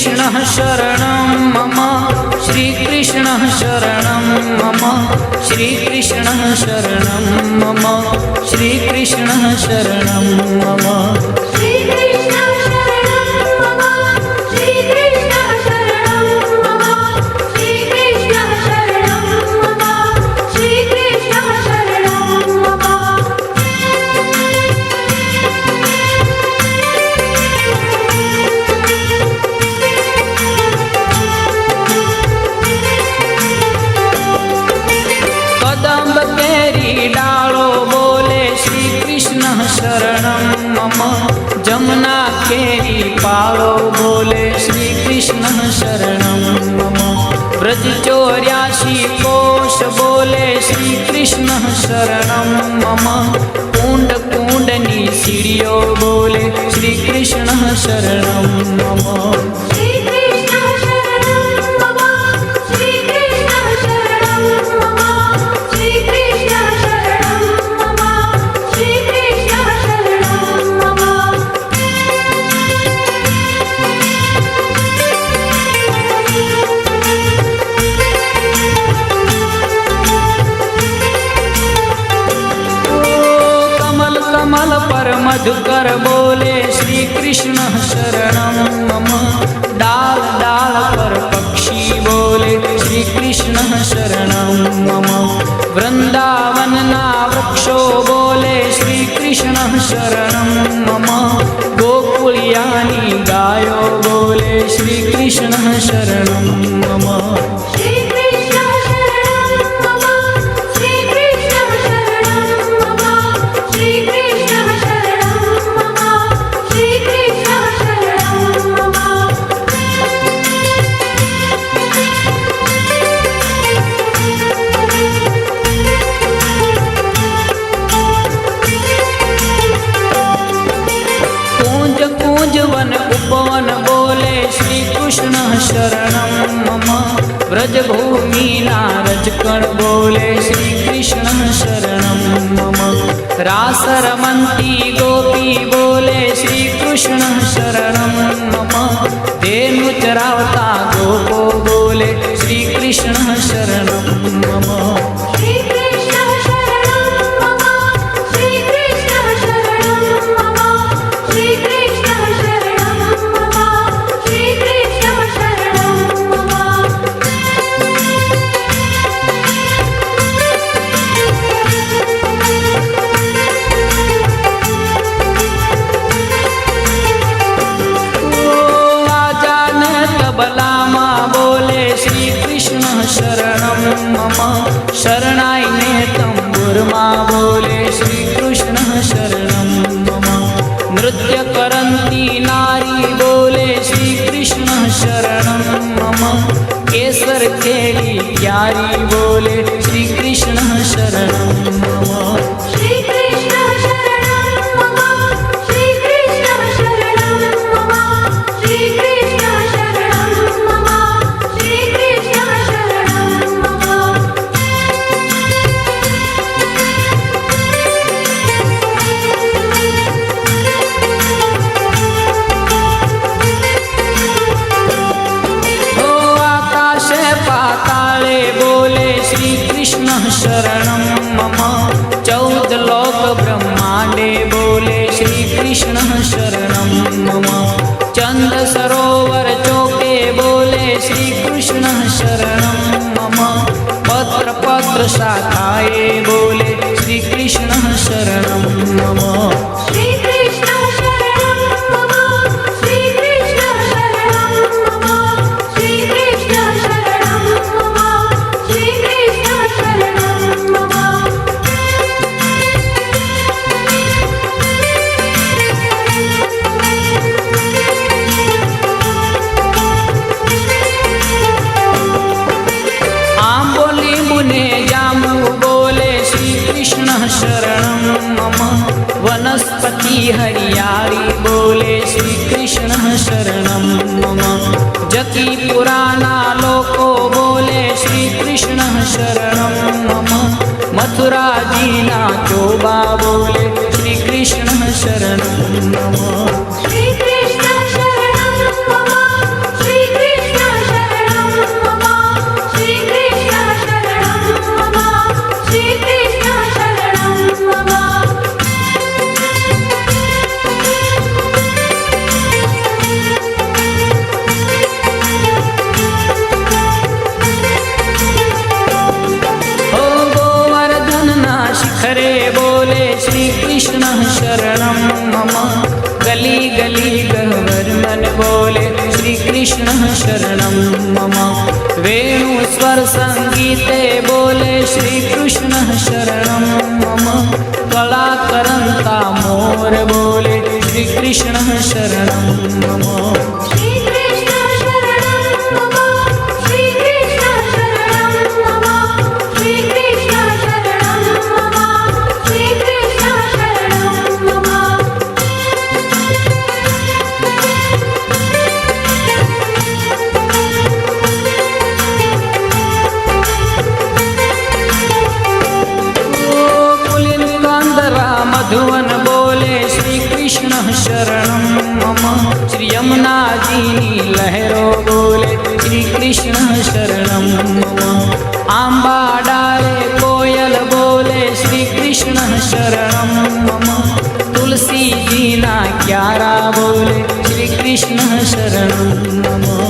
श्रीकृष्णः शरणं मम श्रीकृष्णः शरणं मम श्रीकृष्णः शरणं मम श्रीकृष्णः शरणं मम शरणं मम जमुना केरी पालो बोले श्री कृष्ण शरणं मम ब्रज 84 कोश बोले श्री कृष्ण शरणं मम कुंड कुंडनी सीढ़ियों बोले श्री कृष्ण शरणं मम कमल पर मधुकर बोले श्री कृष्ण शरणं मम डाल डाल पर पक्षी बोले श्री कृष्ण शरणं मम वृंदावन ना वृक्षो बोले श्री कृष्ण शरणं मम गोकुलियानी गायो बोले श्री कृष्ण शरणं मम वन उपवन बोले श्री कृष्ण शरणं मम ब्रजभूमि नारजकण बोले श्री कृष्ण शरणं मम रास रमन्ती गोपी बोले श्री कृष्ण शरणं मम धेनु चरावता गोपो बोले श्री कृष्ण शरणं मम शरणं मम शरणाई ने तंबुरमा बोले श्री कृष्ण शरणं मम नृत्य करन्ती नारी बोले श्री कृष्ण शरणं मम केसर केली प्यारी बोले श्री कृष्ण शरणं मम शरणं मम 14 लोक ब्रह्मांडे बोले श्री कृष्ण शरणं मम चंद सरोवर चौके बोले श्री कृष्ण शरणं मम पत्र पत्र शाखाए बोले श्री कृष्ण शरणं मम शरणं मम वनस्पति हरियाली बोले श्री कृष्ण शरणं मम जकी पुराना लोको बोले श्री कृष्ण शरणं मम मथुरा जीना चोबा बोले श्री कृष्ण शरणं मम श्री कृष्ण शरणं मम श्री कृष्ण शरणं मम। गली गली गह्वर मन बोले श्री कृष्ण शरणं मम। वेणु स्वर संगीते बोले श्री कृष्ण शरणं मम। कला करंता मोर बोले श्री कृष्ण शरणं मम। श्री कृष्ण शरणं मम। श्री कृष्ण शरणं मम। श्री कृष्ण शरणं मम। श्री कृष्ण शरणं मम। मधुवन बोले श्री कृष्ण शरणं मम। श्री यमुना जी लहरों बोले श्री कृष्ण शरणं मम। आंबा डाले कोयल बोले श्री कृष्ण शरणं मम। तुलसी जी ना क्यारा बोले श्री कृष्ण शरणं मम।